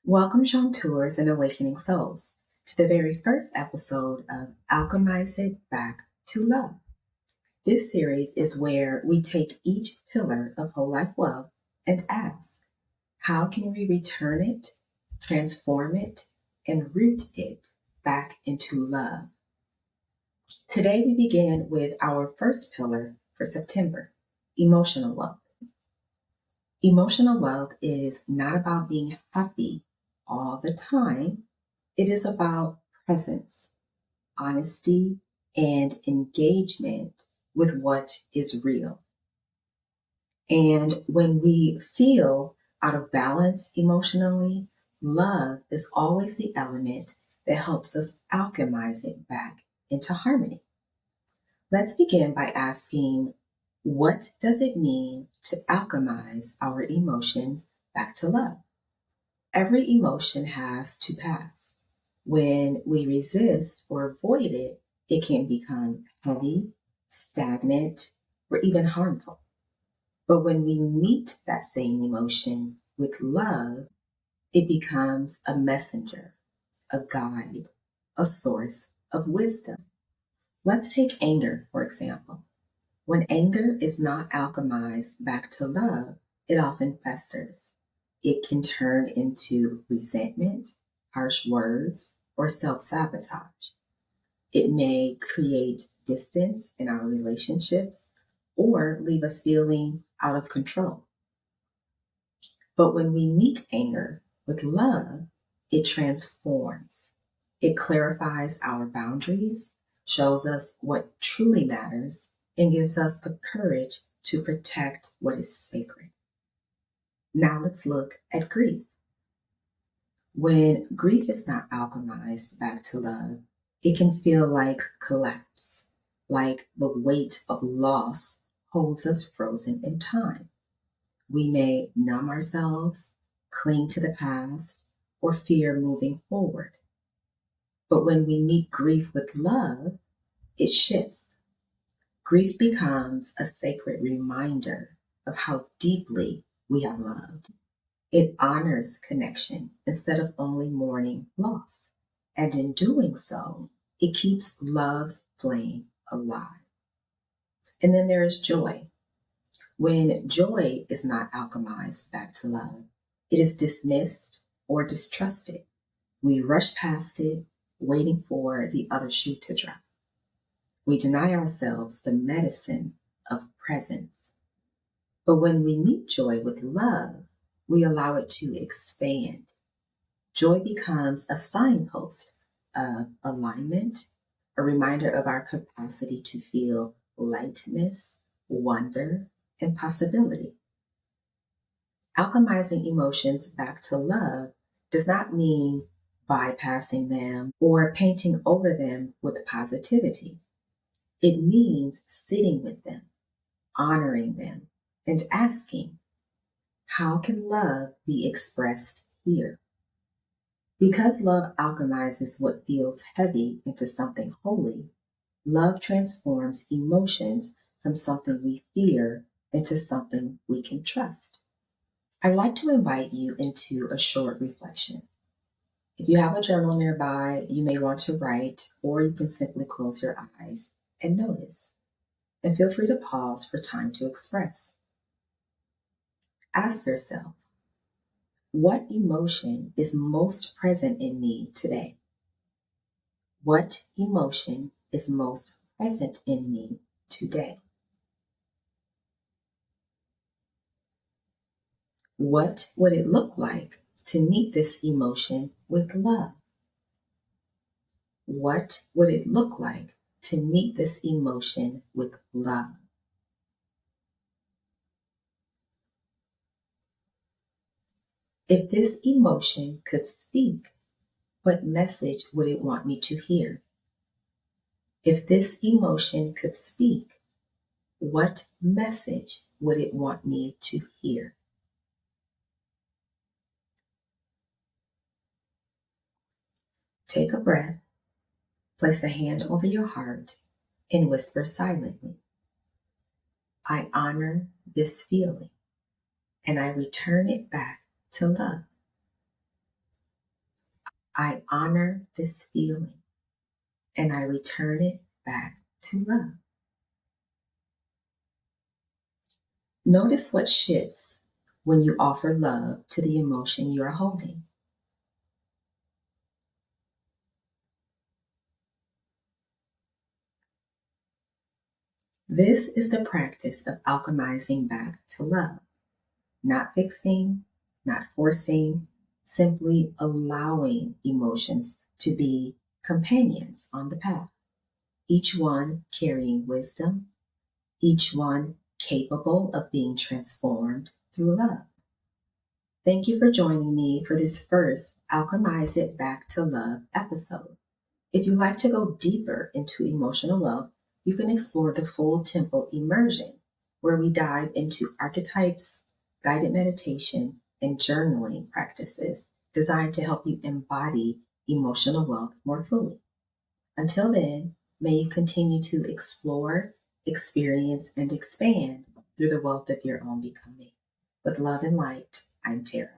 Welcome, Jaunteurs and Awakening Souls, to the very first episode of Alchemize It Back to Love. This series is where we take each pillar of whole life wealth and ask, how can we return it, transform it, and root it back into love? Today we begin with our first pillar for September, emotional wealth. Emotional wealth is not about being happy all the time. It is about presence, honesty, and engagement with what is real. And when we feel out of balance emotionally, love is always the element that helps us alchemize it back into harmony. Let's begin by asking, what does it mean to alchemize our emotions back to love? Every emotion has two paths. When we resist or avoid it, it can become heavy, stagnant, or even harmful. But when we meet that same emotion with love, it becomes a messenger, a guide, a source of wisdom. Let's take anger, for example. When anger is not alchemized back to love, it often festers. It can turn into resentment, harsh words, or self-sabotage. It may create distance in our relationships or leave us feeling out of control. But when we meet anger with love, it transforms. It clarifies our boundaries, shows us what truly matters, and gives us the courage to protect what is sacred. Now let's look at grief. When grief is not alchemized back to love, it can feel like collapse, like the weight of loss holds us frozen in time. We may numb ourselves, cling to the past, or fear moving forward. But when we meet grief with love, it shifts. Grief becomes a sacred reminder of how deeply we have loved. It honors connection instead of only mourning loss. And in doing so, it keeps love's flame alive. And then there is joy. When joy is not alchemized back to love, it is dismissed or distrusted. We rush past it, waiting for the other shoe to drop. We deny ourselves the medicine of presence. But when we meet joy with love, we allow it to expand. Joy becomes a signpost of alignment, a reminder of our capacity to feel lightness, wonder, and possibility. Alchemizing emotions back to love does not mean bypassing them or painting over them with positivity. It means sitting with them, honoring them, and asking, how can love be expressed here? Because love alchemizes what feels heavy into something holy, love transforms emotions from something we fear into something we can trust. I'd like to invite you into a short reflection. If you have a journal nearby, you may want to write, or you can simply close your eyes and notice. And feel free to pause for time to express. Ask yourself, what emotion is most present in me today? What emotion is most present in me today? What would it look like to meet this emotion with love? What would it look like to meet this emotion with love? If this emotion could speak, what message would it want me to hear? If this emotion could speak, what message would it want me to hear? Take a breath, place a hand over your heart, and whisper silently, I honor this feeling, and I return it back to love. I honor this feeling and I return it back to love. Notice what shifts when you offer love to the emotion you are holding. This is the practice of alchemizing back to love. Not fixing, not forcing, simply allowing emotions to be companions on the path, each one carrying wisdom, each one capable of being transformed through love. Thank you for joining me for this first Alchemize It Back to Love episode. If you'd like to go deeper into emotional wealth, you can explore the full temple immersion, where we dive into archetypes, guided meditation, and journaling practices designed to help you embody emotional wealth more fully. Until then, may you continue to explore, experience, and expand through the wealth of your own becoming. With love and light, I'm Terra.